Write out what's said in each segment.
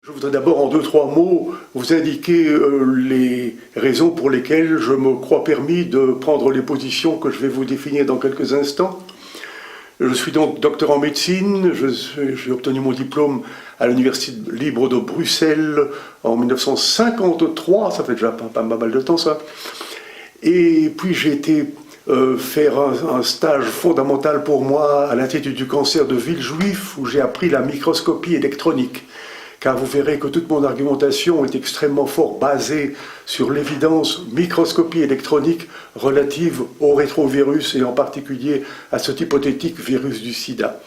Je voudrais d'abord, en 2-3 mots, vous indiquer les raisons pour lesquelles je me crois permis de prendre les positions que je vais vous définir dans quelques instants. Je suis donc docteur en médecine, j'ai obtenu mon diplôme à l'Université libre de Bruxelles en 1953, ça fait déjà pas mal de temps ça. Et puis j'ai été faire un stage fondamental pour moi à l'Institut du cancer de Villejuif, où j'ai appris la microscopie électronique. Car vous verrez que toute mon argumentation est extrêmement fort basée sur l'évidence microscopie électronique relative au rétrovirus et en particulier à cet hypothétique virus du sida.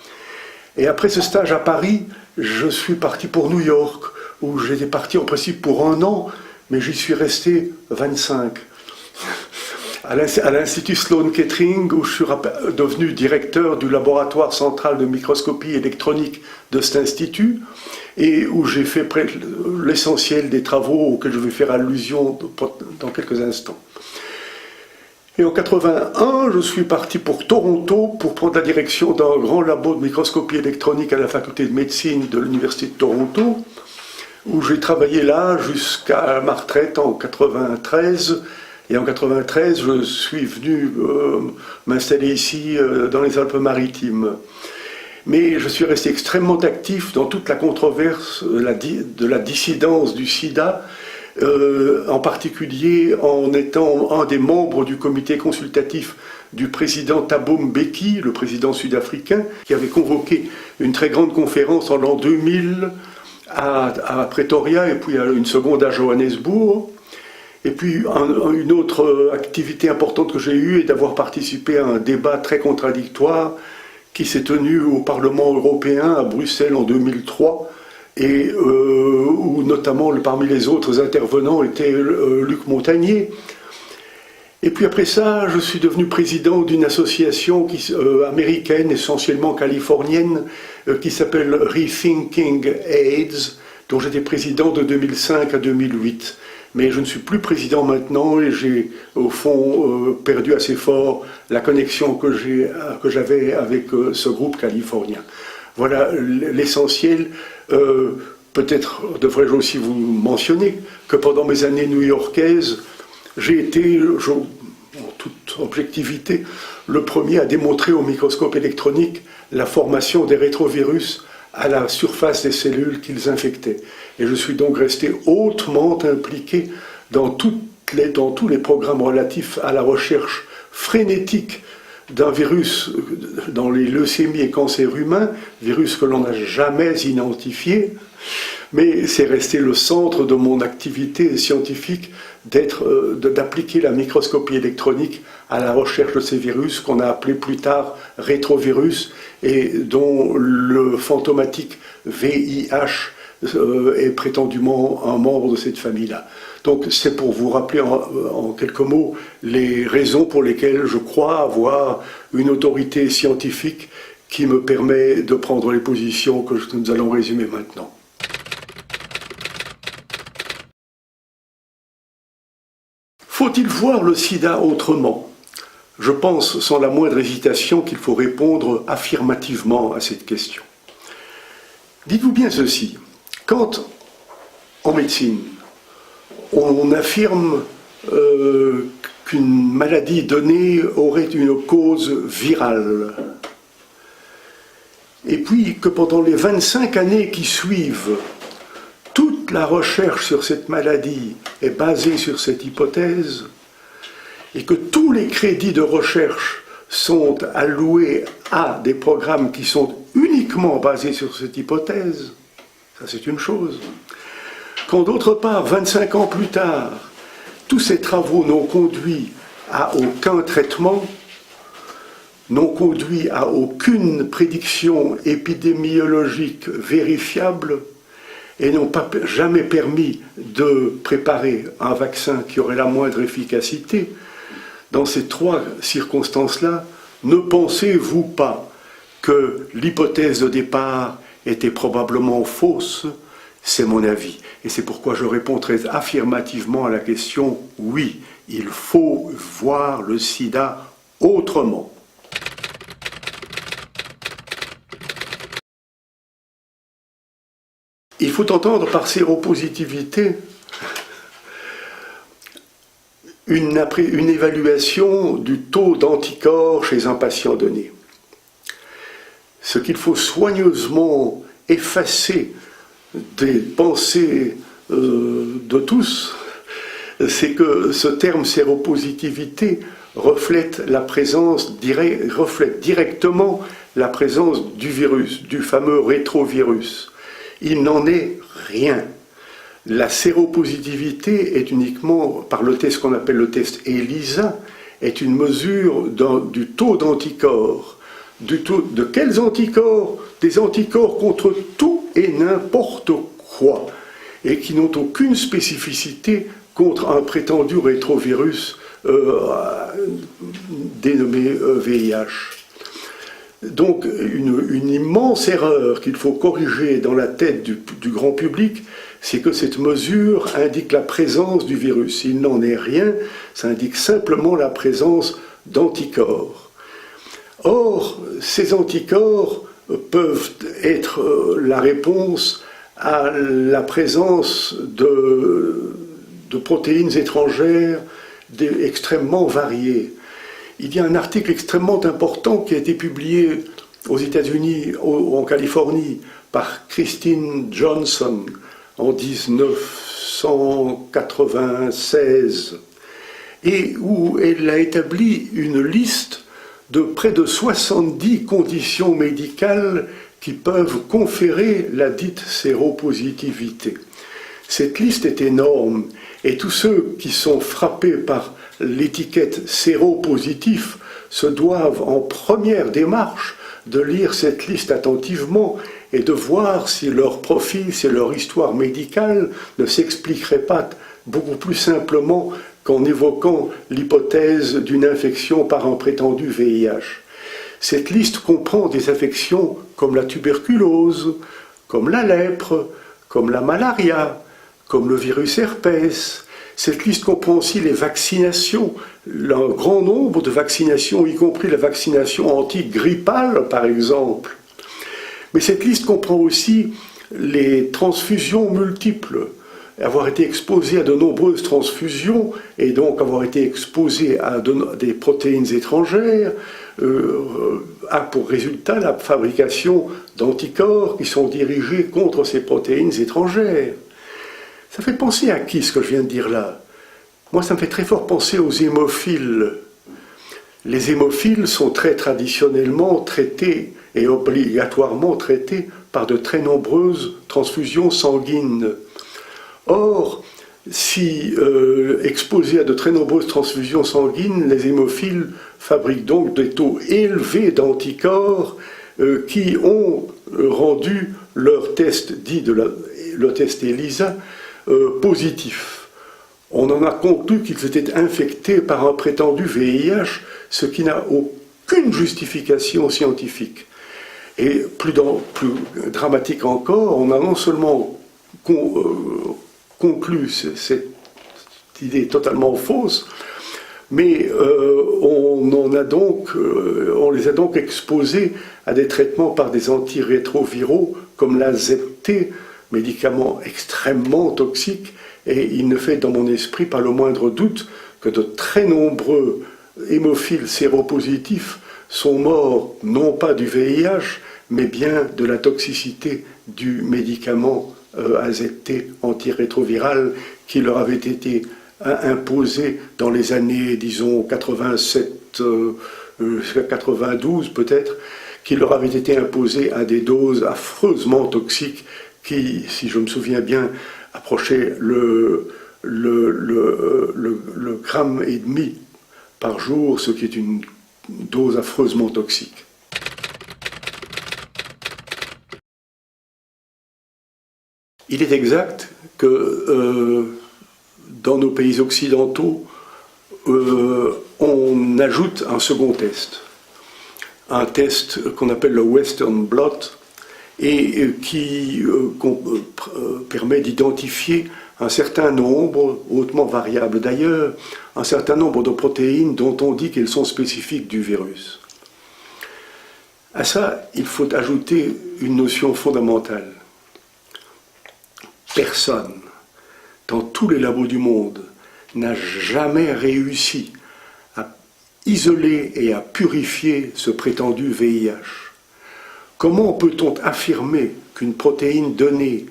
Et après ce stage à Paris, je suis parti pour New York, où j'étais parti en principe pour 1 an, mais j'y suis resté 25. À l'Institut Sloan Kettering, où je suis devenu directeur du laboratoire central de microscopie électronique de cet institut, et où j'ai fait l'essentiel des travaux auxquels je vais faire allusion dans quelques instants. Et en 81, je suis parti pour Toronto pour prendre la direction d'un grand labo de microscopie électronique à la faculté de médecine de l'Université de Toronto, où j'ai travaillé là jusqu'à ma retraite en 93. Et en 93, je suis venu m'installer ici dans les Alpes-Maritimes. Mais je suis resté extrêmement actif dans toute la controverse de la dissidence du sida, en particulier en étant un des membres du comité consultatif du président Thabo Mbeki, le président sud-africain, qui avait convoqué une très grande conférence en l'an 2000 à Pretoria et puis une seconde à Johannesburg. Et puis une autre activité importante que j'ai eue est d'avoir participé à un débat très contradictoire qui s'est tenu au Parlement européen à Bruxelles en 2003 et où notamment parmi les autres intervenants était Luc Montagnier. Et puis après ça, je suis devenu président d'une association américaine, essentiellement californienne, qui s'appelle Rethinking AIDS, dont j'étais président de 2005 à 2008. Mais je ne suis plus président maintenant et j'ai au fond perdu assez fort la connexion que j'avais avec ce groupe californien. Voilà l'essentiel. Peut-être devrais-je aussi vous mentionner que pendant mes années new-yorkaises, j'ai été, en toute objectivité, le premier à démontrer au microscope électronique la formation des rétrovirus à la surface des cellules qu'ils infectaient. Et je suis donc resté hautement impliqué dans tous les programmes relatifs à la recherche frénétique d'un virus dans les leucémies et cancers humains, virus que l'on n'a jamais identifié, mais c'est resté le centre de mon activité scientifique d'appliquer la microscopie électronique à la recherche de ces virus qu'on a appelés plus tard rétrovirus et dont le fantomatique VIH est prétendument un membre de cette famille-là. Donc c'est pour vous rappeler en quelques mots les raisons pour lesquelles je crois avoir une autorité scientifique qui me permet de prendre les positions que nous allons résumer maintenant. Faut-il voir le sida autrement ? Je pense sans la moindre hésitation qu'il faut répondre affirmativement à cette question. Dites-vous bien ceci, quand en médecine on affirme qu'une maladie donnée aurait une cause virale, et puis que pendant les 25 années qui suivent, toute la recherche sur cette maladie est basée sur cette hypothèse, et que tous les crédits de recherche sont alloués à des programmes qui sont uniquement basés sur cette hypothèse, ça c'est une chose. Quand d'autre part, 25 ans plus tard, tous ces travaux n'ont conduit à aucun traitement, n'ont conduit à aucune prédiction épidémiologique vérifiable et n'ont jamais permis de préparer un vaccin qui aurait la moindre efficacité, dans ces 3 circonstances-là, ne pensez-vous pas que l'hypothèse de départ était probablement fausse? C'est mon avis. Et c'est pourquoi je réponds très affirmativement à la question « oui, il faut voir le sida autrement ». Il faut entendre par séropositivité une évaluation du taux d'anticorps chez un patient donné. Ce qu'il faut soigneusement effacer des pensées de tous, c'est que ce terme séropositivité reflète directement la présence du virus, du fameux rétrovirus. Il n'en est rien. La séropositivité est uniquement, par le test qu'on appelle le test ELISA, est une mesure du taux d'anticorps. De quels anticorps? Des anticorps contre tout et n'importe quoi, et qui n'ont aucune spécificité contre un prétendu rétrovirus dénommé VIH. Donc une immense erreur qu'il faut corriger dans la tête du grand public, c'est que cette mesure indique la présence du virus. Il n'en est rien, ça indique simplement la présence d'anticorps. Or, ces anticorps peuvent être la réponse à la présence de protéines étrangères extrêmement variées. Il y a un article extrêmement important qui a été publié aux États-Unis, en Californie, par Christine Johnson en 1996, et où elle a établi une liste de près de 70 conditions médicales qui peuvent conférer la dite séropositivité. Cette liste est énorme, et tous ceux qui sont frappés par l'étiquette séropositif se doivent en première démarche de lire cette liste attentivement et de voir si leur profil, si leur histoire médicale ne s'expliquerait pas beaucoup plus simplement qu'en évoquant l'hypothèse d'une infection par un prétendu VIH. Cette liste comprend des affections comme la tuberculose, comme la lèpre, comme la malaria, comme le virus herpès. Cette liste comprend aussi les vaccinations, un grand nombre de vaccinations, y compris la vaccination antigrippale par exemple. Mais cette liste comprend aussi les transfusions multiples, avoir été exposé à de nombreuses transfusions et donc avoir été exposé à des protéines étrangères a pour résultat la fabrication d'anticorps qui sont dirigés contre ces protéines étrangères. Ça fait penser à qui ce que je viens de dire là? Moi, ça me fait très fort penser aux hémophiles. Les hémophiles sont très traditionnellement traités et obligatoirement traités par de très nombreuses transfusions sanguines. Or, si exposés à de très nombreuses transfusions sanguines, les hémophiles fabriquent donc des taux élevés d'anticorps qui ont rendu leur test dit le test ELISA positif. On en a conclu qu'ils étaient infectés par un prétendu VIH, ce qui n'a aucune justification scientifique. Et plus dramatique encore, on a non seulement conclu cette idée totalement fausse, mais on les a donc exposés à des traitements par des antirétroviraux comme l'Azepté, médicament extrêmement toxique, et il ne fait dans mon esprit pas le moindre doute que de très nombreux hémophiles séropositifs sont morts non pas du VIH, mais bien de la toxicité du médicament Azepté antirétroviral qui leur avait été imposé dans les années, disons, 87 jusqu'à 92 peut-être, qui leur avait été imposé à des doses affreusement toxiques qui, si je me souviens bien, approchaient le gramme et demi par jour, ce qui est une dose affreusement toxique. Il est exact que dans nos pays occidentaux, on ajoute un second test. Un test qu'on appelle le Western Blot et qui permet d'identifier un certain nombre, hautement variable d'ailleurs, un certain nombre de protéines dont on dit qu'elles sont spécifiques du virus. À ça, il faut ajouter une notion fondamentale. personne dans tous les labos du monde n'a jamais réussi à isoler et à purifier ce prétendu VIH. Comment peut-on affirmer qu'une protéine donnée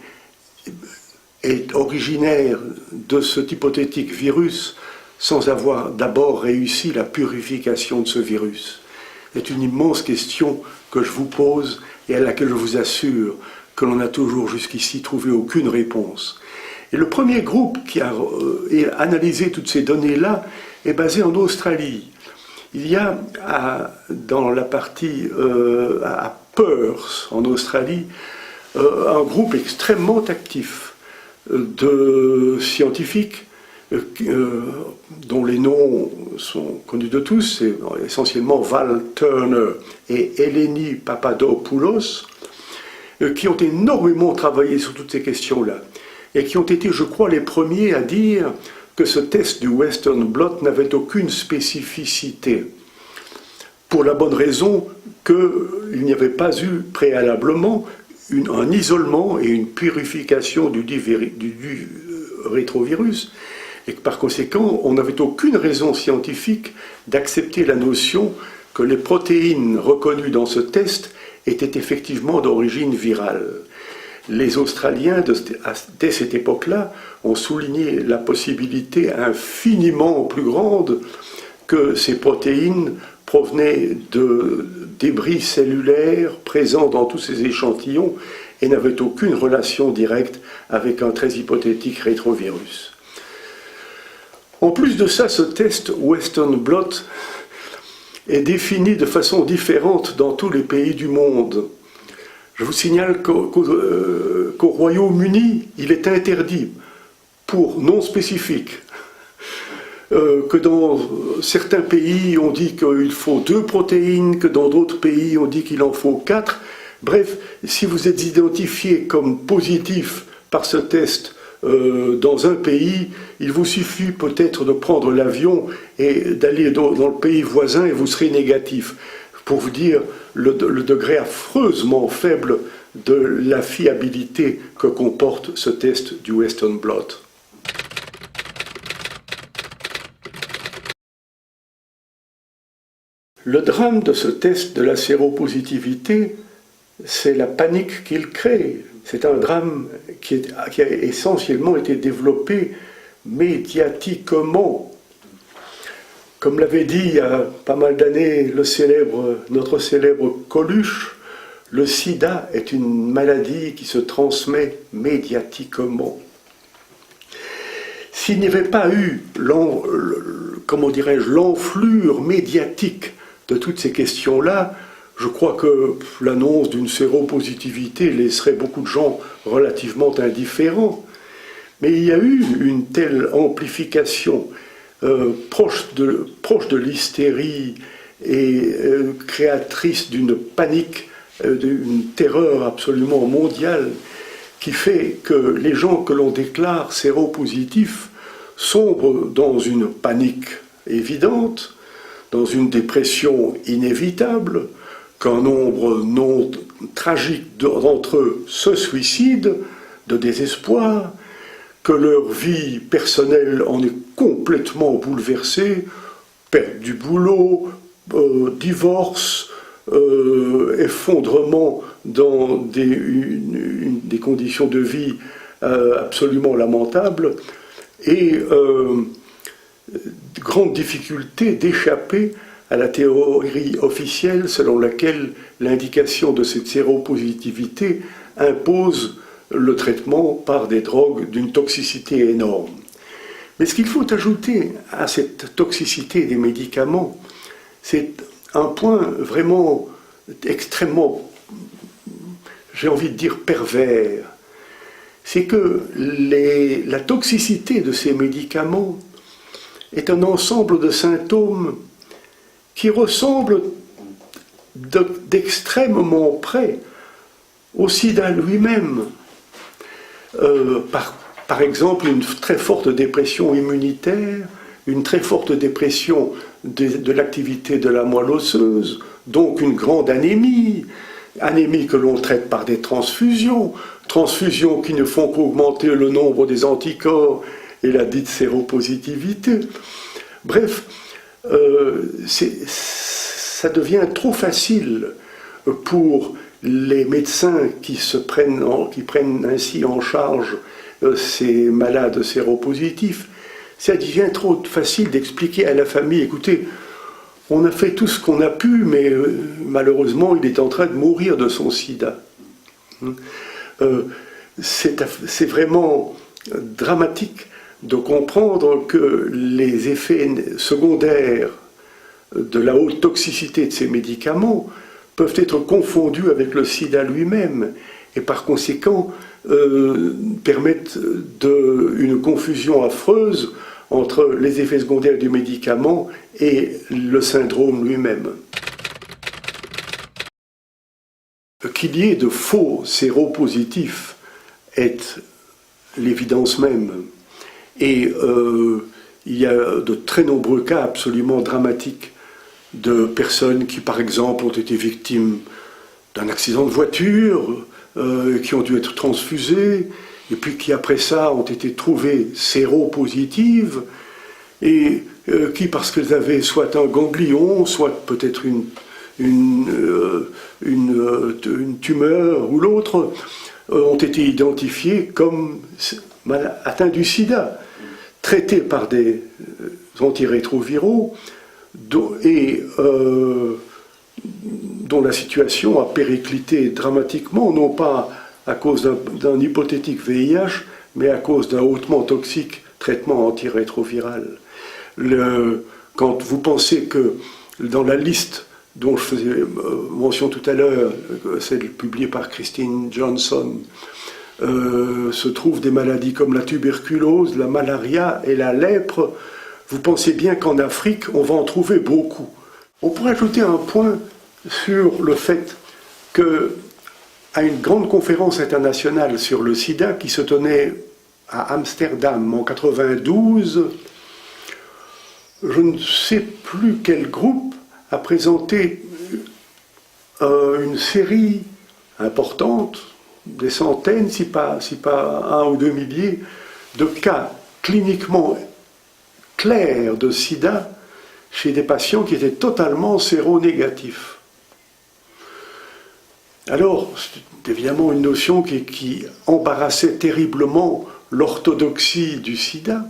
est originaire de cet hypothétique virus sans avoir d'abord réussi la purification de ce virus? C'est une immense question que je vous pose et à laquelle je vous assure que l'on n'a toujours jusqu'ici trouvé aucune réponse. Et le premier groupe qui a analysé toutes ces données-là est basé en Australie. Il y a dans la partie à Perth, en Australie, un groupe extrêmement actif de scientifiques dont les noms sont connus de tous, c'est essentiellement Val Turner et Eleni Papadopoulos, qui ont énormément travaillé sur toutes ces questions-là, et qui ont été, je crois, les premiers à dire que ce test du Western blot n'avait aucune spécificité, pour la bonne raison qu'il n'y avait pas eu préalablement un isolement et une purification du rétrovirus, et que par conséquent, on n'avait aucune raison scientifique d'accepter la notion que les protéines reconnues dans ce test étaient effectivement d'origine virale. Les Australiens, dès cette époque-là, ont souligné la possibilité infiniment plus grande que ces protéines provenaient de débris cellulaires présents dans tous ces échantillons et n'avaient aucune relation directe avec un très hypothétique rétrovirus. En plus de ça, ce test Western blot est défini de façon différente dans tous les pays du monde. Je vous signale qu'au Royaume-Uni, il est interdit pour non spécifique. Que dans certains pays, on dit qu'il faut 2 protéines, que dans d'autres pays, on dit qu'il en faut 4. Bref, si vous êtes identifié comme positif par ce test dans un pays, il vous suffit peut-être de prendre l'avion et d'aller dans le pays voisin et vous serez négatif. Pour vous dire le degré affreusement faible de la fiabilité que comporte ce test du Western blot. Le drame de ce test de la séropositivité, c'est la panique qu'il crée. C'est un drame qui a essentiellement été développé médiatiquement. Comme l'avait dit il y a pas mal d'années notre célèbre Coluche, le sida est une maladie qui se transmet médiatiquement. S'il n'y avait pas eu l'enflure médiatique de toutes ces questions-là, je crois que l'annonce d'une séropositivité laisserait beaucoup de gens relativement indifférents. Mais il y a eu une telle amplification proche de l'hystérie et créatrice d'une panique, d'une terreur absolument mondiale, qui fait que les gens que l'on déclare séropositifs sombrent dans une panique évidente, dans une dépression inévitable, qu'un nombre non tragique d'entre eux se suicident de désespoir, que leur vie personnelle en est complètement bouleversée, perte du boulot, divorce, effondrement dans des conditions de vie absolument lamentables, et grande difficulté d'échapper à la théorie officielle selon laquelle l'indication de cette séropositivité impose le traitement par des drogues d'une toxicité énorme. Mais ce qu'il faut ajouter à cette toxicité des médicaments, c'est un point vraiment extrêmement, j'ai envie de dire pervers. C'est que la toxicité de ces médicaments est un ensemble de symptômes qui ressemblent d'extrêmement près au sida lui-même. Par exemple, une très forte dépression immunitaire, une très forte dépression de l'activité de la moelle osseuse, donc une grande anémie que l'on traite par des transfusions, transfusions qui ne font qu'augmenter le nombre des anticorps et la dite séropositivité. Bref, ça devient trop facile pour les médecins qui prennent ainsi en charge ces malades séropositifs. Ça devient trop facile d'expliquer à la famille, écoutez, on a fait tout ce qu'on a pu, mais malheureusement, il est en train de mourir de son sida. C'est vraiment dramatique de comprendre que les effets secondaires de la haute toxicité de ces médicaments peuvent être confondus avec le sida lui-même et par conséquent permettent une confusion affreuse entre les effets secondaires du médicament et le syndrome lui-même. Qu'il y ait de faux séropositifs est l'évidence même. Et il y a de très nombreux cas absolument dramatiques de personnes qui, par exemple, ont été victimes d'un accident de voiture, qui ont dû être transfusées, et puis qui, après ça, ont été trouvées séropositives, et qui, parce qu'elles avaient soit un ganglion, soit peut-être une tumeur ou l'autre, ont été identifiées comme atteintes du sida, traitées par des antirétroviraux, et dont la situation a périclité dramatiquement, non pas à cause d'un hypothétique VIH, mais à cause d'un hautement toxique traitement antirétroviral. Quand vous pensez que dans la liste dont je faisais mention tout à l'heure, celle publiée par Christine Johnson, se trouvent des maladies comme la tuberculose, la malaria et la lèpre, vous pensez bien qu'en Afrique, on va en trouver beaucoup. On pourrait ajouter un point sur le fait qu'à une grande conférence internationale sur le sida qui se tenait à Amsterdam en 92, je ne sais plus quel groupe a présenté une série importante, des centaines, si pas 1 ou 2 milliers, de cas cliniquement clairs de sida chez des patients qui étaient totalement séronégatifs. Alors, c'est évidemment une notion qui embarrassait terriblement l'orthodoxie du sida.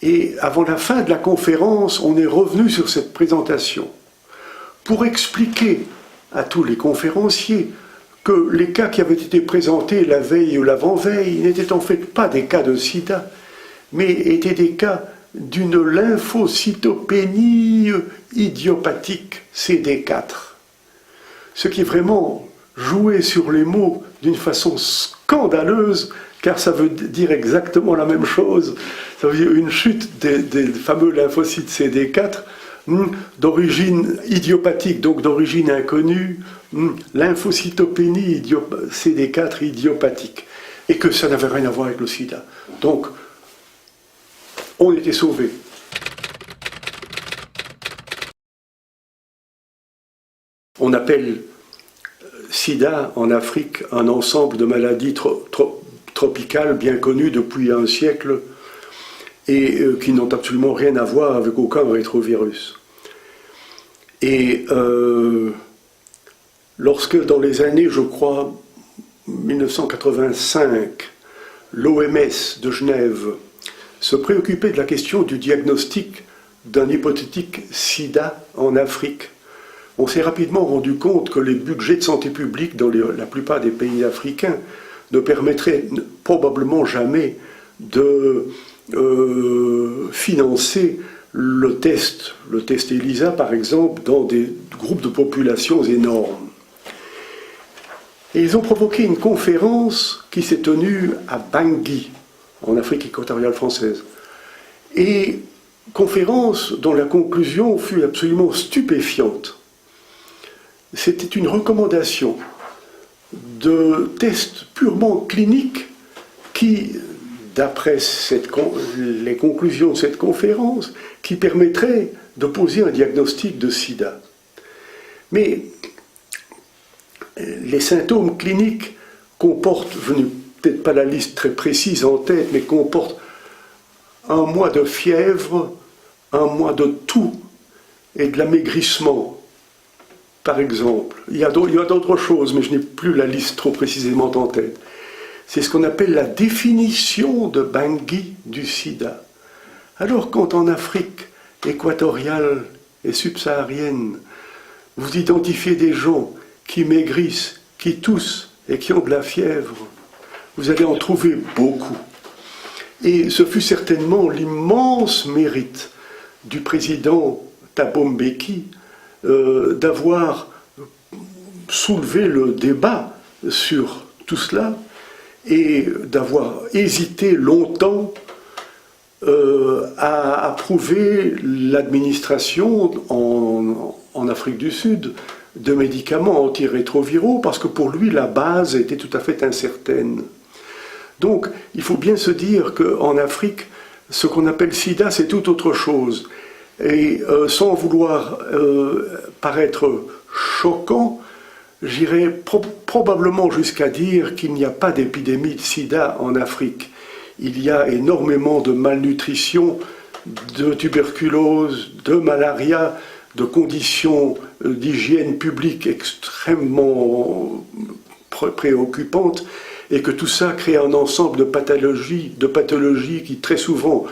Et avant la fin de la conférence, on est revenu sur cette présentation pour expliquer à tous les conférenciers que les cas qui avaient été présentés la veille ou l'avant-veille n'étaient en fait pas des cas de sida, mais étaient des cas d'une lymphocytopénie idiopathique CD4. Ce qui est vraiment joué sur les mots d'une façon scandaleuse, car ça veut dire exactement la même chose. Ça veut dire une chute des fameux lymphocytes CD4 d'origine idiopathique, donc d'origine inconnue, lymphocytopénie CD4 idiopathique, et que ça n'avait rien à voir avec le sida. Donc, on était sauvés. On appelle sida en Afrique un ensemble de maladies tropicales bien connues depuis un siècle et qui n'ont absolument rien à voir avec aucun rétrovirus. Et lorsque dans les années, je crois, 1985, l'OMS de Genève se préoccupait de la question du diagnostic d'un hypothétique sida en Afrique, on s'est rapidement rendu compte que les budgets de santé publique dans la plupart des pays africains ne permettraient probablement jamais de financer le test ELISA par exemple, dans des groupes de populations énormes. Et ils ont provoqué une conférence qui s'est tenue à Bangui, en Afrique équatoriale française. Et conférence dont la conclusion fut absolument stupéfiante. C'était une recommandation de tests purement cliniques qui, d'après les conclusions de cette conférence, qui permettraient de poser un diagnostic de sida. Mais les symptômes cliniques comporte, je n'ai peut-être pas la liste très précise en tête, mais comporte un mois de fièvre, un mois de toux et de l'amaigrissement, par exemple. Il y a d'autres choses, mais je n'ai plus la liste trop précisément en tête. C'est ce qu'on appelle la définition de Bangui du sida. Alors quand en Afrique équatoriale et subsaharienne, vous identifiez des gens qui maigrissent, qui toussent et qui ont de la fièvre, vous allez en trouver beaucoup. Et ce fut certainement l'immense mérite du président Thabo Mbeki d'avoir soulevé le débat sur tout cela et d'avoir hésité longtemps à approuver l'administration en Afrique du Sud de médicaments antirétroviraux, parce que pour lui la base était tout à fait incertaine. Donc il faut bien se dire qu'en Afrique, ce qu'on appelle sida, c'est tout autre chose. Et sans vouloir paraître choquant, j'irais probablement jusqu'à dire qu'il n'y a pas d'épidémie de sida en Afrique. Il y a énormément de malnutrition, de tuberculose, de malaria, de conditions d'hygiène publique extrêmement préoccupantes, et que tout ça crée un ensemble de pathologies qui très souvent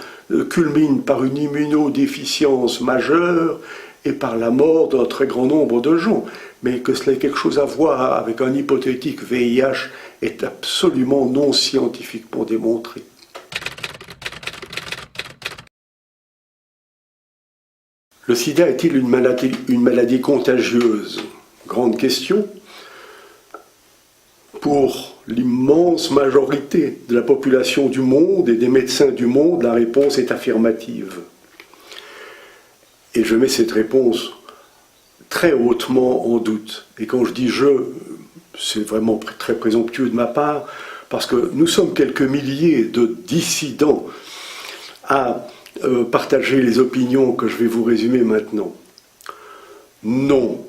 culminent par une immunodéficience majeure et par la mort d'un très grand nombre de gens. Mais que cela ait quelque chose à voir avec un hypothétique VIH est absolument non scientifiquement démontré. Le sida est-il une maladie contagieuse? Grande question. Pour l'immense majorité de la population du monde et des médecins du monde, la réponse est affirmative. Et je mets cette réponse très hautement en doute. Et quand je dis « je », c'est vraiment très présomptueux de ma part, parce que nous sommes quelques milliers de dissidents à partager les opinions que je vais vous résumer maintenant. Non,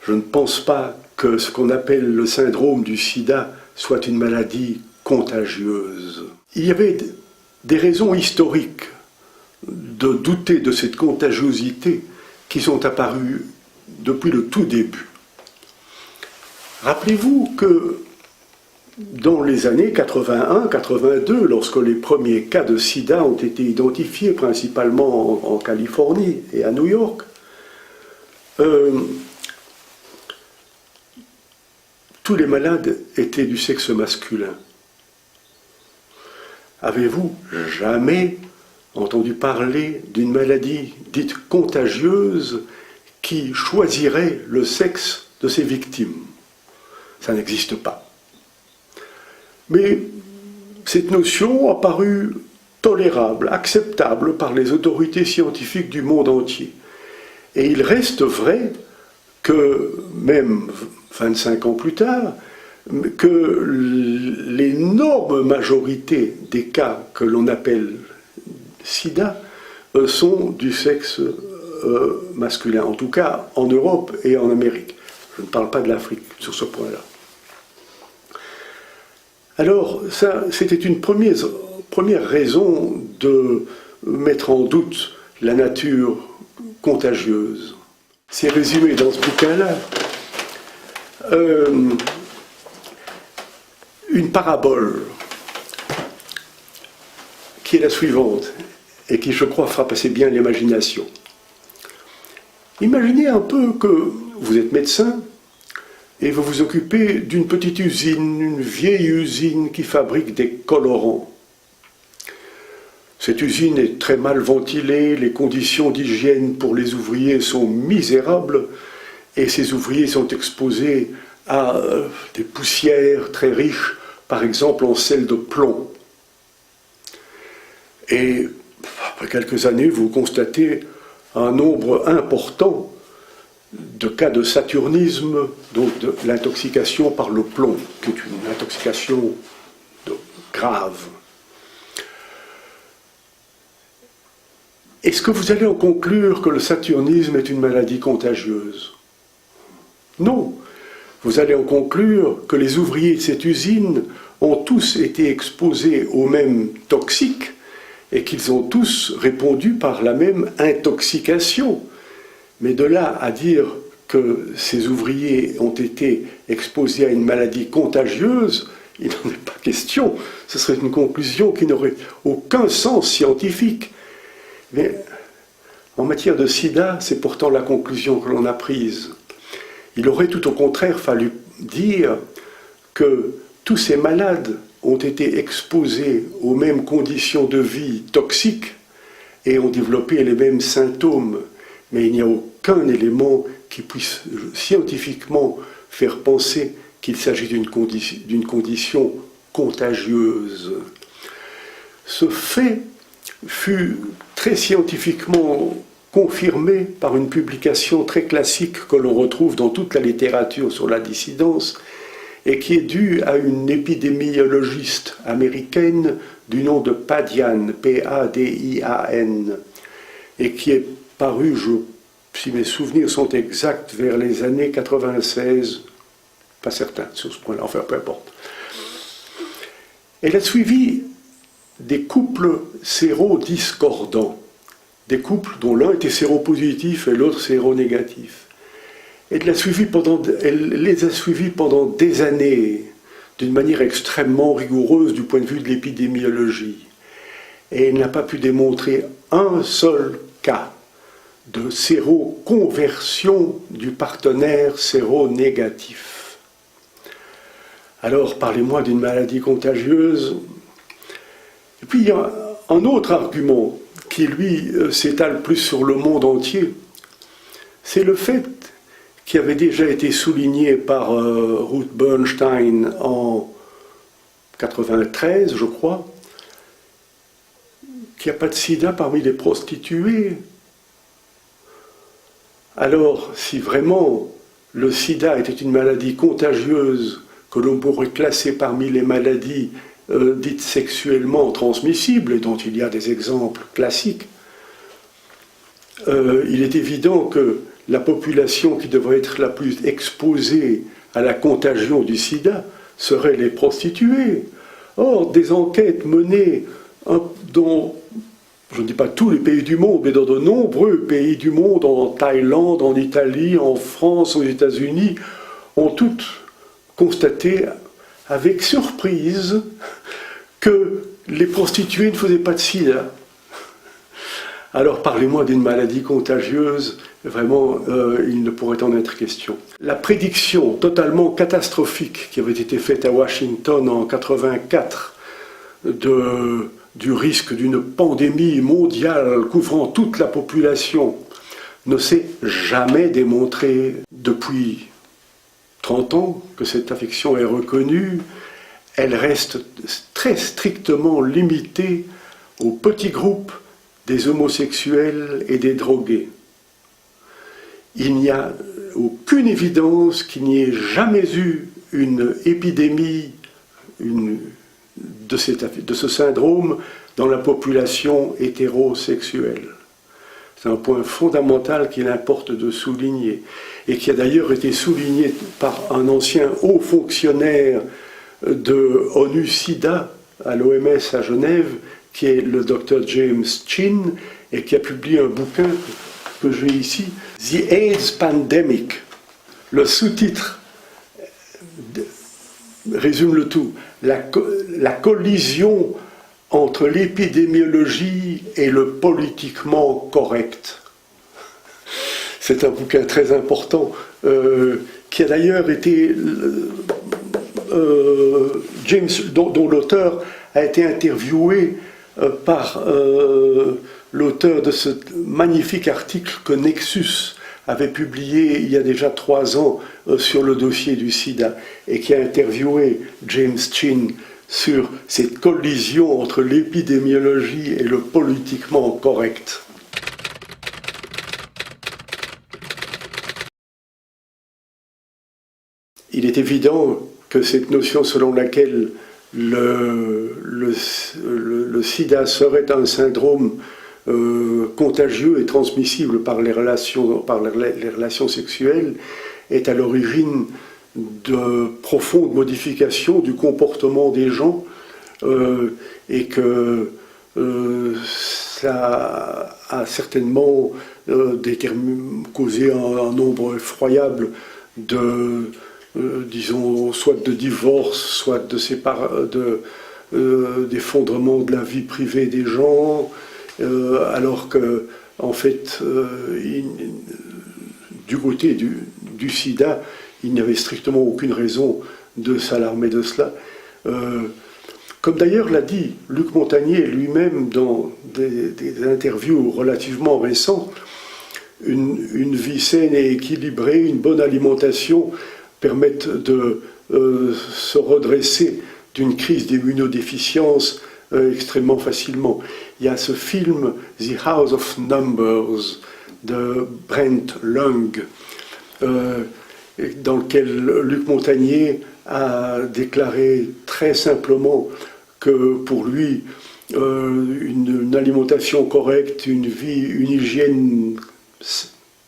je ne pense pas que ce qu'on appelle le syndrome du sida soit une maladie contagieuse. Il y avait des raisons historiques de douter de cette contagiosité qui sont apparues depuis le tout début. Rappelez-vous que dans les années 81-82, lorsque les premiers cas de sida ont été identifiés, principalement en Californie et à New York, tous les malades étaient du sexe masculin. Avez-vous jamais entendu parler d'une maladie dite contagieuse qui choisirait le sexe de ses victimes? Ça n'existe pas. Mais cette notion a paru tolérable, acceptable par les autorités scientifiques du monde entier. Et il reste vrai que, même 25 ans plus tard, que l'énorme majorité des cas que l'on appelle sida sont du sexe masculin, en tout cas en Europe et en Amérique. Je ne parle pas de l'Afrique sur ce point-là. Alors, ça, c'était une première raison de mettre en doute la nature contagieuse. C'est résumé dans ce bouquin-là. Une parabole qui est la suivante et qui, je crois, frappe assez bien l'imagination. Imaginez un peu que vous êtes médecin et vous vous occupez d'une petite usine, une vieille usine qui fabrique des colorants. Cette usine est très mal ventilée, les conditions d'hygiène pour les ouvriers sont misérables et ces ouvriers sont exposés à des poussières très riches, par exemple en sel de plomb. Et après quelques années, vous constatez un nombre important de cas de saturnisme, donc de l'intoxication par le plomb, qui est une intoxication grave. Est-ce que vous allez en conclure que le saturnisme est une maladie contagieuse? Non. vous allez en conclure que les ouvriers de cette usine ont tous été exposés aux mêmes toxiques et qu'ils ont tous répondu par la même intoxication. Mais de là à dire que ces ouvriers ont été exposés à une maladie contagieuse, il n'en est pas question. Ce serait une conclusion qui n'aurait aucun sens scientifique. Mais en matière de sida, c'est pourtant la conclusion que l'on a prise. Il aurait tout au contraire fallu dire que tous ces malades ont été exposés aux mêmes conditions de vie toxiques et ont développé les mêmes symptômes. Mais il n'y a aucun élément qui puisse scientifiquement faire penser qu'il s'agit d'une condition contagieuse. Ce fait fut très scientifiquement confirmé par une publication très classique que l'on retrouve dans toute la littérature sur la dissidence et qui est due à une épidémiologiste américaine du nom de Padian, P-A-D-I-A-N, et qui est parue, si mes souvenirs sont exacts, vers les années 96, pas certain sur ce point-là, enfin peu importe. Elle a suivi des couples sérodiscordants, des couples dont l'un était séropositif et l'autre séronégatif. Elle les a suivis pendant des années, d'une manière extrêmement rigoureuse du point de vue de l'épidémiologie. Et elle n'a pas pu démontrer un seul cas de séroconversion du partenaire séronégatif. Alors, parlez-moi d'une maladie contagieuse. Et puis, il y a un autre argument qui, lui, s'étale plus sur le monde entier. C'est le fait qui avait déjà été souligné par Ruth Bernstein en 1993, je crois, qu'il n'y a pas de sida parmi les prostituées. Alors, si vraiment le sida était une maladie contagieuse que l'on pourrait classer parmi les maladies dites sexuellement transmissibles, et dont il y a des exemples classiques, il est évident que la population qui devrait être la plus exposée à la contagion du sida serait les prostituées. Or, des enquêtes menées dans, je ne dis pas tous les pays du monde, mais dans de nombreux pays du monde, en Thaïlande, en Italie, en France, aux États-Unis, ont toutes constaté avec surprise que les prostituées ne faisaient pas de sida. Alors parlez-moi d'une maladie contagieuse, vraiment il ne pourrait en être question. La prédiction totalement catastrophique qui avait été faite à Washington en 1984 du risque d'une pandémie mondiale couvrant toute la population ne s'est jamais démontrée depuis 30 ans que cette affection est reconnue. Elle reste très strictement limitée aux petits groupes des homosexuels et des drogués. Il n'y a aucune évidence qu'il n'y ait jamais eu une épidémie de ce syndrome dans la population hétérosexuelle. C'est un point fondamental qu'il importe de souligner, et qui a d'ailleurs été souligné par un ancien haut fonctionnaire de ONU-SIDA à l'OMS à Genève, qui est le Dr James Chin, et qui a publié un bouquin que j'ai ici, The AIDS Pandemic. Le sous-titre résume le tout. La collision entre l'épidémiologie et le politiquement correct. C'est un bouquin très important, qui a d'ailleurs été... James, dont l'auteur a été interviewé par l'auteur de ce magnifique article que Nexus avait publié il y a déjà 3 ans sur le dossier du sida, et qui a interviewé James Chin sur cette collision entre l'épidémiologie et le politiquement correct. Il est évident que cette notion selon laquelle le sida serait un syndrome contagieux et transmissible par les relations sexuelles est à l'origine de profondes modifications du comportement des gens et que ça a certainement causé un nombre effroyable de, disons, soit de divorces, soit d'effondrement de la vie privée des gens, alors que, en fait, du côté du sida, il n'y avait strictement aucune raison de s'alarmer de cela. Comme d'ailleurs l'a dit Luc Montagnier lui-même dans des interviews relativement récents, une vie saine et équilibrée, une bonne alimentation permettent de se redresser d'une crise d'immunodéficience extrêmement facilement. Il y a ce film The House of Numbers de Brent Lung, dans lequel Luc Montagnier a déclaré très simplement que pour lui, une alimentation correcte, une hygiène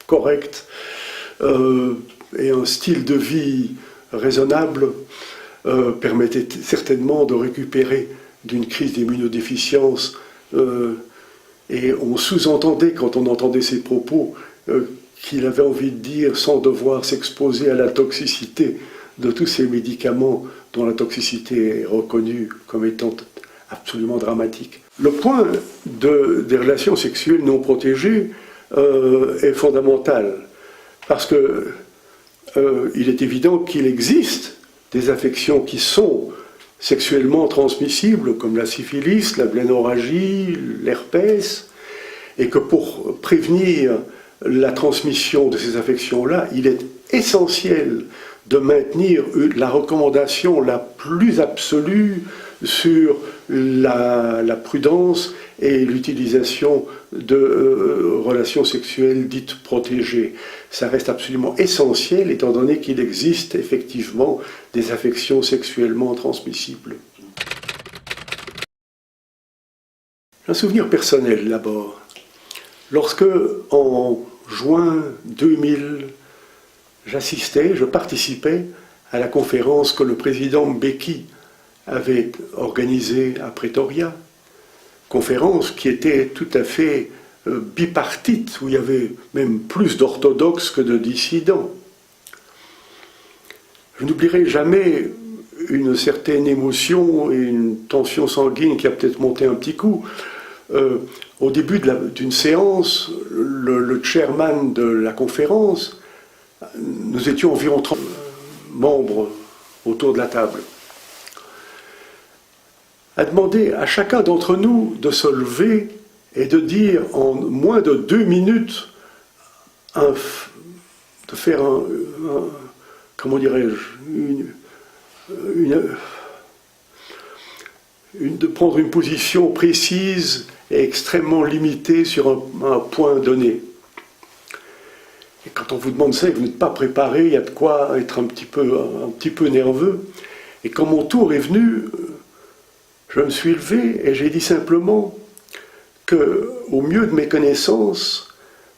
correcte et un style de vie raisonnable permettaient certainement de récupérer d'une crise d'immunodéficience. Et on sous-entendait, quand on entendait ces propos, qu'il avait envie de dire, sans devoir s'exposer à la toxicité de tous ces médicaments dont la toxicité est reconnue comme étant absolument dramatique. Le point des relations sexuelles non protégées est fondamental, parce que il est évident qu'il existe des affections qui sont sexuellement transmissibles, comme la syphilis, la blénorragie, l'herpès, et que pour prévenir la transmission de ces affections-là, il est essentiel de maintenir la recommandation la plus absolue sur la prudence et l'utilisation de relations sexuelles dites protégées. Ça reste absolument essentiel étant donné qu'il existe effectivement des affections sexuellement transmissibles. Un souvenir personnel d'abord. Lorsque, en juin 2000, je participais à la conférence que le président Mbeki avait organisée à Pretoria, conférence qui était tout à fait bipartite, où il y avait même plus d'orthodoxes que de dissidents. Je n'oublierai jamais une certaine émotion et une tension sanguine qui a peut-être monté un petit coup. Au début d'une séance, le chairman de la conférence, nous étions environ 30 membres autour de la table, a demandé à chacun d'entre nous de se lever et de dire en moins de 2 minutes, de faire comment dirais-je, de prendre une position précise et extrêmement limitée sur un point donné. Et quand on vous demande ça et que vous n'êtes pas préparé, il y a de quoi être un petit peu nerveux. Et quand mon tour est venu, je me suis levé et j'ai dit simplement que, au mieux de mes connaissances,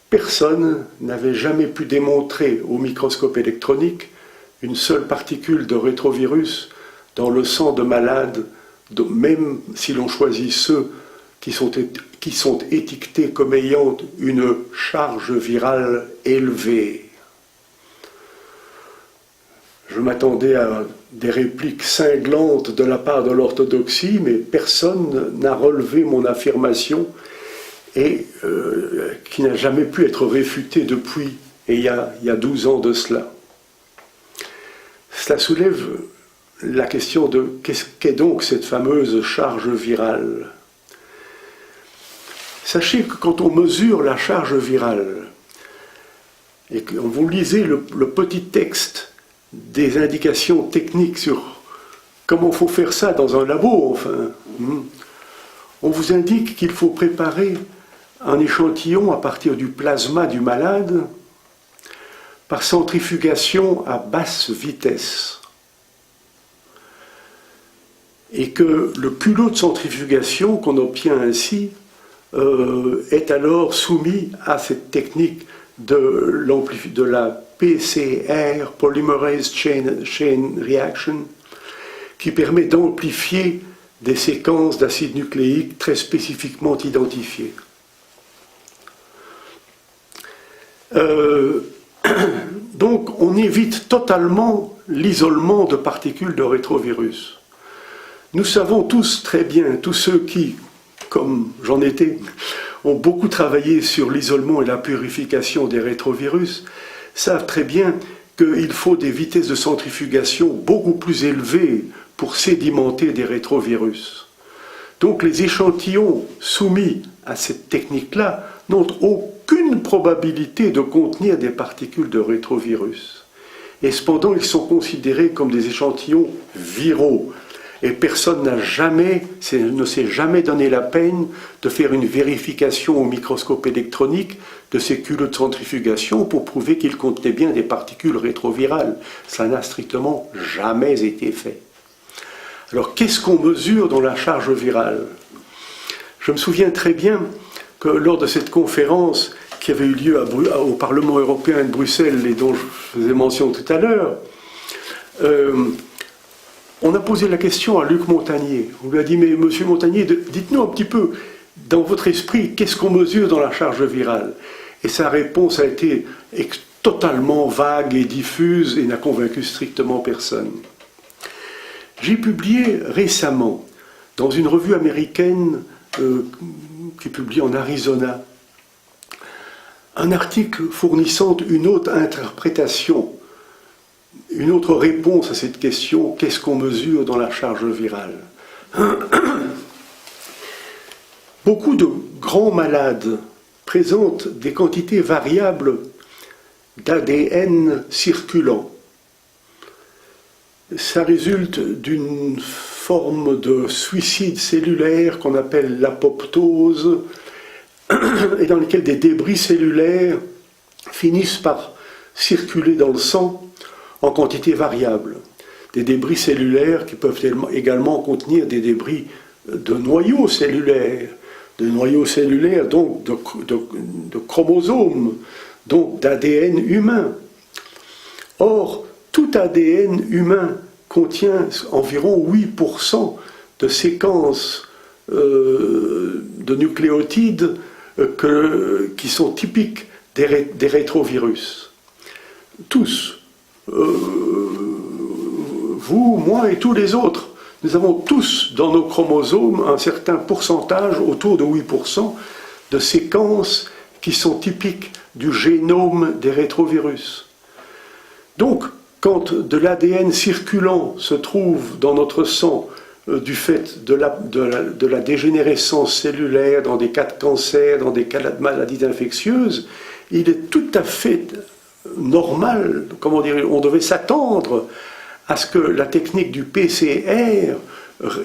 personne n'avait jamais pu démontrer au microscope électronique une seule particule de rétrovirus dans le sang de malades, même si l'on choisit ceux qui sont étiquetés comme ayant une charge virale élevée. Je m'attendais à des répliques cinglantes de la part de l'orthodoxie, mais personne n'a relevé mon affirmation et qui n'a jamais pu être réfutée depuis, et il y a 12 ans de cela. Cela soulève la question de qu'est-ce qu'est donc cette fameuse charge virale. Sachez que quand on mesure la charge virale, et que vous lisez le petit texte des indications techniques sur comment il faut faire ça dans un labo, enfin, on vous indique qu'il faut préparer un échantillon à partir du plasma du malade par centrifugation à basse vitesse. Et que le culot de centrifugation qu'on obtient ainsi est alors soumis à cette technique de PCR, Polymerase Chain Reaction, qui permet d'amplifier des séquences d'acides nucléiques très spécifiquement identifiées. Donc on évite totalement l'isolement de particules de rétrovirus. Nous savons tous très bien, tous ceux qui, comme j'en étais, ont beaucoup travaillé sur l'isolement et la purification des rétrovirus, savent très bien qu'il faut des vitesses de centrifugation beaucoup plus élevées pour sédimenter des rétrovirus. Donc les échantillons soumis à cette technique-là n'ont aucune probabilité de contenir des particules de rétrovirus. Et cependant, ils sont considérés comme des échantillons viraux. Et personne ne s'est jamais donné la peine de faire une vérification au microscope électronique de ces culottes de centrifugation pour prouver qu'ils contenaient bien des particules rétrovirales. Ça n'a strictement jamais été fait. Alors, qu'est-ce qu'on mesure dans la charge virale? Je me souviens très bien que lors de cette conférence qui avait eu lieu au Parlement européen de Bruxelles et dont je faisais mention tout à l'heure, on a posé la question à Luc Montagnier. On lui a dit, mais monsieur Montagnier, dites-nous un petit peu, dans votre esprit, qu'est-ce qu'on mesure dans la charge virale? Et sa réponse a été totalement vague et diffuse et n'a convaincu strictement personne. J'ai publié récemment, dans une revue américaine qui est publiée en Arizona, un article fournissant une autre interprétation, une autre réponse à cette question, qu'est-ce qu'on mesure dans la charge virale? Beaucoup de grands malades présentent des quantités variables d'ADN circulant. Ça résulte d'une forme de suicide cellulaire qu'on appelle l'apoptose, et dans laquelle des débris cellulaires finissent par circuler dans le sang en quantité variable. Des débris cellulaires qui peuvent également contenir des débris de noyaux cellulaires, donc de chromosomes, donc d'ADN humain. Or, tout ADN humain contient environ 8% de séquences de nucléotides qui sont typiques des rétrovirus. Tous, vous, moi et tous les autres, nous avons tous dans nos chromosomes un certain pourcentage, autour de 8%, de séquences qui sont typiques du génome des rétrovirus. Donc, quand de l'ADN circulant se trouve dans notre sang du fait de la dégénérescence cellulaire, dans des cas de cancer, dans des cas de maladies infectieuses, il est tout à fait normal, comment dire, on devait s'attendre à ce que la technique du PCR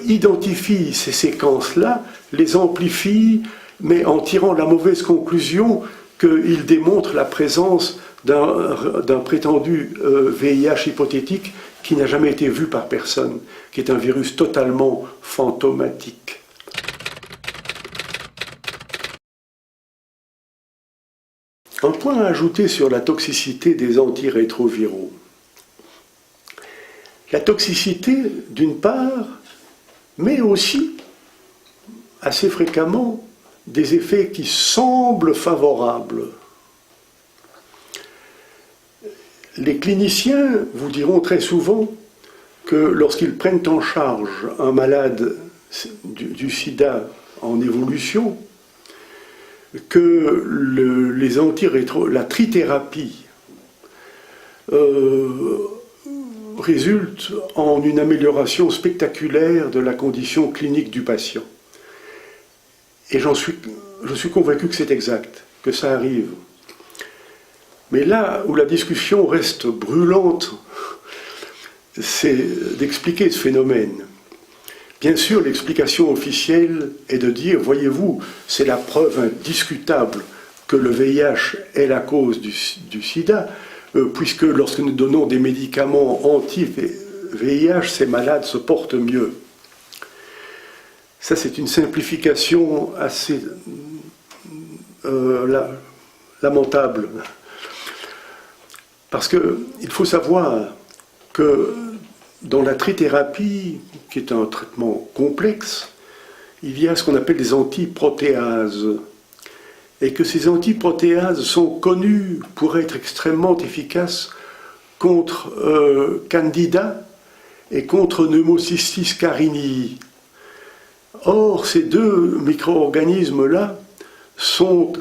identifie ces séquences-là, les amplifie, mais en tirant la mauvaise conclusion qu'il démontre la présence d'un prétendu VIH hypothétique qui n'a jamais été vu par personne, qui est un virus totalement fantomatique. Un point à ajouter sur la toxicité des antirétroviraux. La toxicité, d'une part, mais aussi, assez fréquemment, des effets qui semblent favorables. Les cliniciens vous diront très souvent que lorsqu'ils prennent en charge un malade du sida en évolution, que la trithérapie résulte en une amélioration spectaculaire de la condition clinique du patient. Et je suis convaincu que c'est exact, que ça arrive. Mais là où la discussion reste brûlante, c'est d'expliquer ce phénomène. Bien sûr, l'explication officielle est de dire, voyez-vous, c'est la preuve indiscutable que le VIH est la cause du sida, puisque lorsque nous donnons des médicaments anti-VIH, ces malades se portent mieux. Ça, c'est une simplification assez lamentable. Parce qu'il faut savoir que dans la trithérapie, qui est un traitement complexe, il y a ce qu'on appelle des antiprotéases. Et que ces antiprotéases sont connues pour être extrêmement efficaces contre Candida et contre Pneumocystis carinii. Or, ces deux micro-organismes-là sont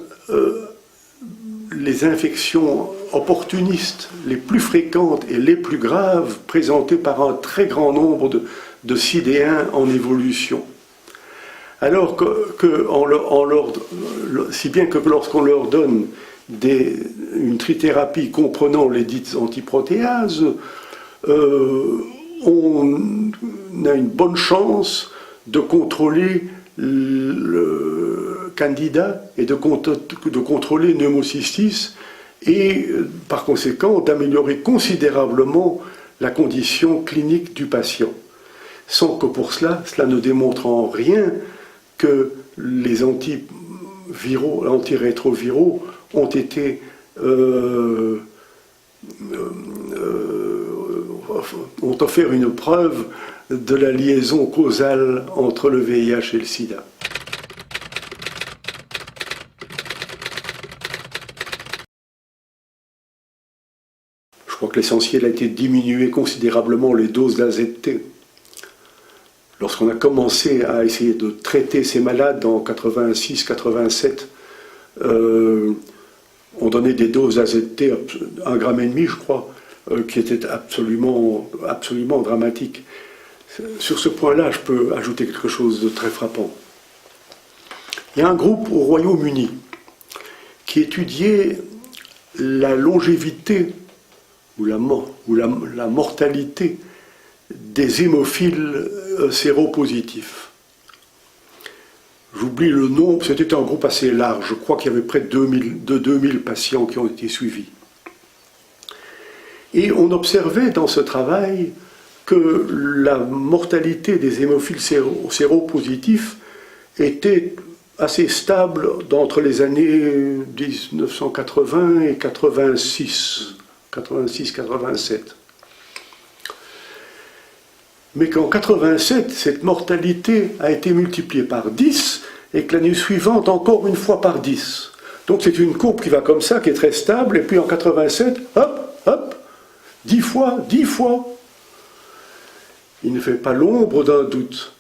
les infections opportunistes les plus fréquentes et les plus graves présentées par un très grand nombre de sidéens en évolution. Alors si bien que lorsqu'on leur donne une trithérapie comprenant les dites antiprotéases, on a une bonne chance de contrôler le Candida et de contrôler Pneumocystis et par conséquent d'améliorer considérablement la condition clinique du patient. Sans que pour cela ne démontre en rien que les antirétroviraux ont été ont offert une preuve de la liaison causale entre le VIH et le sida. Je crois que l'essentiel a été de diminuer considérablement les doses d'AZT. Lorsqu'on a commencé à essayer de traiter ces malades en 86-87, on donnait des doses d'AZT, 1,5 gramme, je crois, qui étaient absolument dramatiques. Sur ce point-là, je peux ajouter quelque chose de très frappant. Il y a un groupe au Royaume-Uni qui étudiait la longévité ou la mortalité des hémophiles séropositifs. J'oublie le nom, c'était un groupe assez large, je crois qu'il y avait près de 2000 patients qui ont été suivis. Et on observait dans ce travail que la mortalité des hémophiles séropositifs était assez stable entre les années 1980 et 86-87. Mais qu'en 87, cette mortalité a été multipliée par 10 et que l'année suivante, encore une fois par 10. Donc c'est une courbe qui va comme ça, qui est très stable, et puis en 87, hop, 10 fois. Il ne fait pas l'ombre d'un doute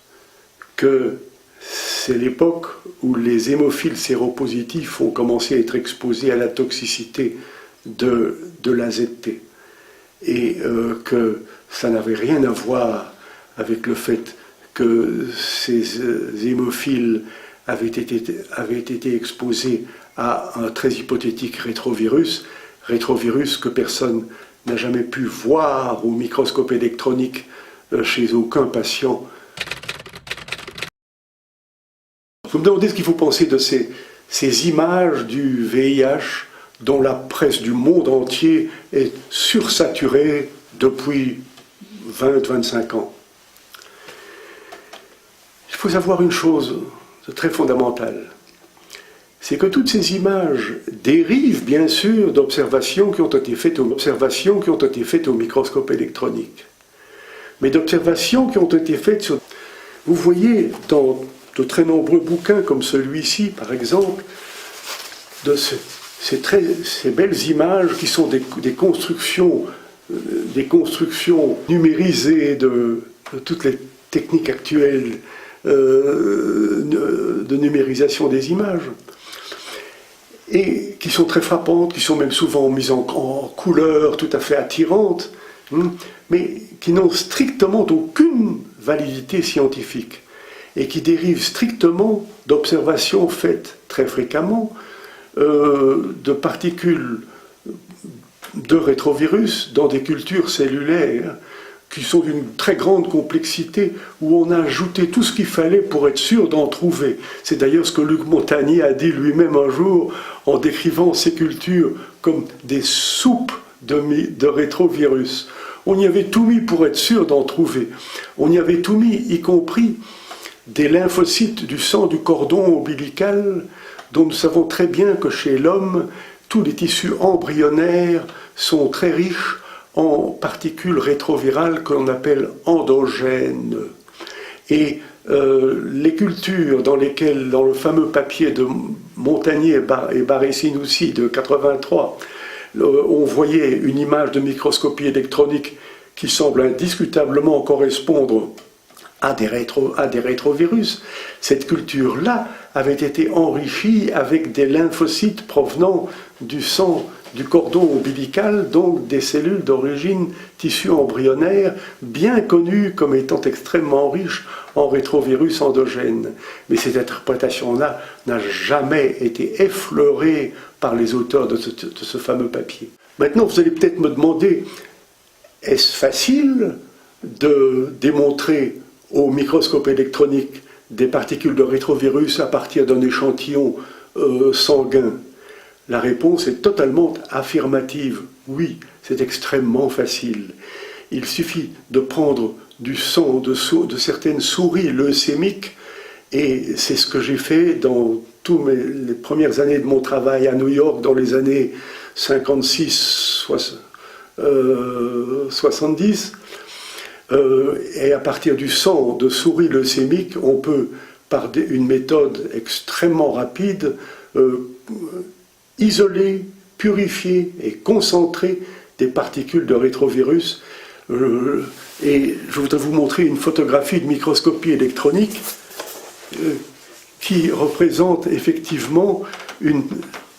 que c'est l'époque où les hémophiles séropositifs ont commencé à être exposés à la toxicité de l'AZT. Et que ça n'avait rien à voir avec le fait que ces hémophiles avaient été exposés à un très hypothétique rétrovirus que personne n'a jamais pu voir au microscope électronique chez aucun patient. Vous me demandez ce qu'il faut penser de ces images du VIH dont la presse du monde entier est sursaturée depuis 20-25 ans. Il faut savoir une chose très fondamentale, c'est que toutes ces images dérivent bien sûr d'observations qui ont été faites au microscope électronique, mais d'observations qui ont été faites sur... Vous voyez dans de très nombreux bouquins comme celui-ci par exemple, de ces belles images qui sont des constructions numérisées de toutes les techniques actuelles de numérisation des images, et qui sont très frappantes, qui sont même souvent mises en couleurs tout à fait attirantes, mais qui n'ont strictement aucune validité scientifique, et qui dérivent strictement d'observations faites très fréquemment de particules de rétrovirus dans des cultures cellulaires qui sont d'une très grande complexité, où on a ajouté tout ce qu'il fallait pour être sûr d'en trouver. C'est d'ailleurs ce que Luc Montagnier a dit lui-même un jour en décrivant ces cultures comme des soupes de rétrovirus. On y avait tout mis pour être sûr d'en trouver. On y avait tout mis, y compris des lymphocytes du sang du cordon ombilical, dont nous savons très bien que chez l'homme, tous les tissus embryonnaires sont très riches en particules rétrovirales que l'on appelle endogènes. Et les cultures dans lesquelles, dans le fameux papier de Montagnier et Barré-Sinoussi de 83, on voyait une image de microscopie électronique qui semble indiscutablement correspondre à des rétrovirus, cette culture-là avait été enrichie avec des lymphocytes provenant du sang du cordon ombilical, donc des cellules d'origine tissu embryonnaire, bien connues comme étant extrêmement riches en rétrovirus endogènes. Mais cette interprétation-là n'a jamais été effleurée par les auteurs de ce fameux papier. Maintenant, vous allez peut-être me demander, est-ce facile de démontrer au microscope électronique des particules de rétrovirus à partir d'un échantillon sanguin? La réponse est totalement affirmative. Oui, c'est extrêmement facile. Il suffit de prendre du sang de certaines souris leucémiques, et c'est ce que j'ai fait dans toutes les premières années de mon travail à New York, dans les années 56, 70. Et à partir du sang de souris leucémiques, on peut, par une méthode extrêmement rapide, isoler, purifier et concentrer des particules de rétrovirus. Et je voudrais vous montrer une photographie de microscopie électronique qui représente effectivement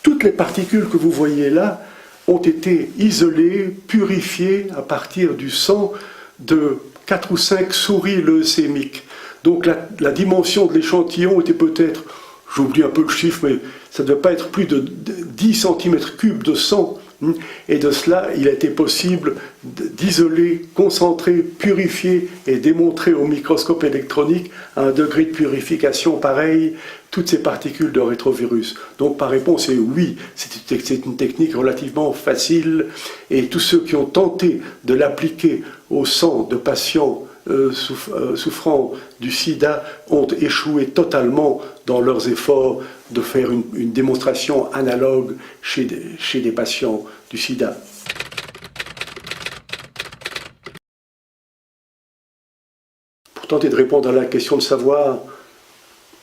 toutes les particules que vous voyez là ont été isolées, purifiées à partir du sang de 4 ou 5 souris leucémiques. Donc la dimension de l'échantillon était peut-être, j'oublie un peu le chiffre, mais ça ne devait pas être plus de 10 cm3 de sang. Et de cela, il a été possible d'isoler, concentrer, purifier et démontrer au microscope électronique à un degré de purification pareil toutes ces particules de rétrovirus. Donc par réponse c'est oui, c'est une technique relativement facile, et tous ceux qui ont tenté de l'appliquer au sang de patients souffrant du sida ont échoué totalement dans leurs efforts de faire une démonstration analogue chez des patients du sida. Pour tenter de répondre à la question de savoir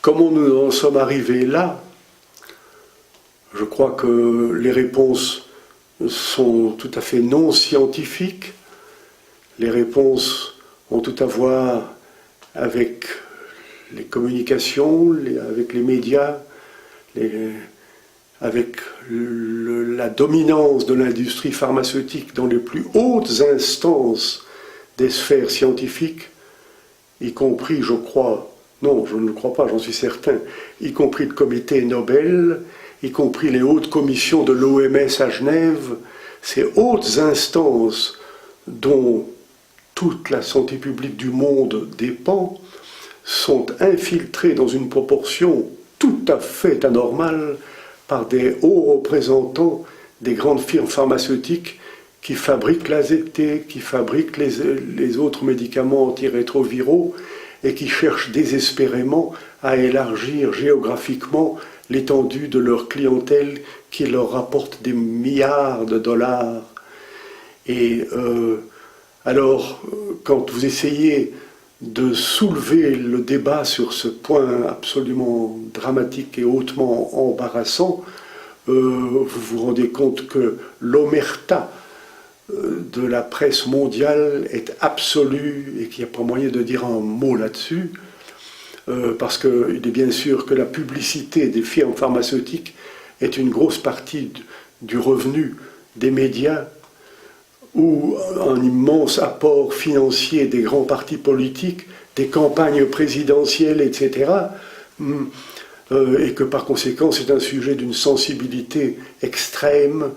comment nous en sommes arrivés là, je crois que les réponses sont tout à fait non scientifiques. Les réponses ont tout à voir avec les communications, avec les médias, avec la dominance de l'industrie pharmaceutique dans les plus hautes instances des sphères scientifiques, y compris, je crois, non, je ne le crois pas, j'en suis certain, y compris le comité Nobel, y compris les hautes commissions de l'OMS à Genève, ces hautes instances dont toute la santé publique du monde dépend, sont infiltrées dans une proportion tout à fait anormale par des hauts représentants des grandes firmes pharmaceutiques qui fabriquent l'AZT, qui fabriquent les autres médicaments antirétroviraux et qui cherchent désespérément à élargir géographiquement l'étendue de leur clientèle qui leur rapporte des milliards de dollars. Et alors, quand vous essayez de soulever le débat sur ce point absolument dramatique et hautement embarrassant, vous vous rendez compte que l'omerta de la presse mondiale est absolue et qu'il n'y a pas moyen de dire un mot là-dessus, parce qu'il est bien sûr que la publicité des firmes pharmaceutiques est une grosse partie du revenu des médias, ou un immense apport financier des grands partis politiques, des campagnes présidentielles, etc., et que par conséquent c'est un sujet d'une sensibilité extrême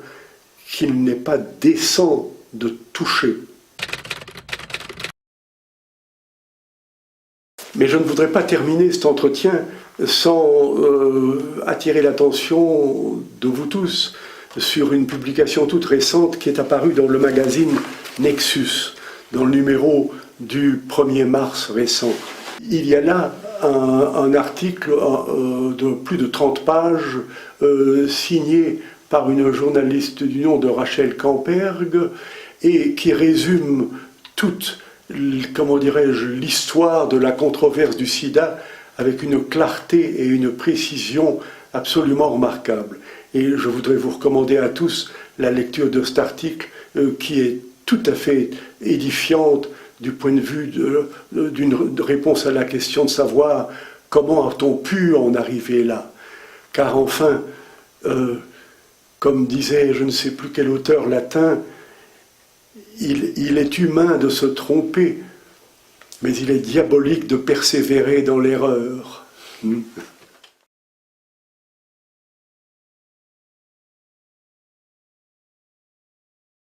qu'il n'est pas décent de toucher. Mais je ne voudrais pas terminer cet entretien sans attirer l'attention de vous tous sur une publication toute récente qui est apparue dans le magazine Nexus, dans le numéro du 1er mars récent. Il y a là un article de plus de 30 pages signé par une journaliste du nom de Rachel Camperg et qui résume toute, comment dirais-je, l'histoire de la controverse du sida avec une clarté et une précision absolument remarquables. Et je voudrais vous recommander à tous la lecture de cet article qui est tout à fait édifiante du point de vue d'une réponse à la question de savoir comment a-t-on pu en arriver là. Car enfin, comme disait je ne sais plus quel auteur latin, il est humain de se tromper, mais il est diabolique de persévérer dans l'erreur.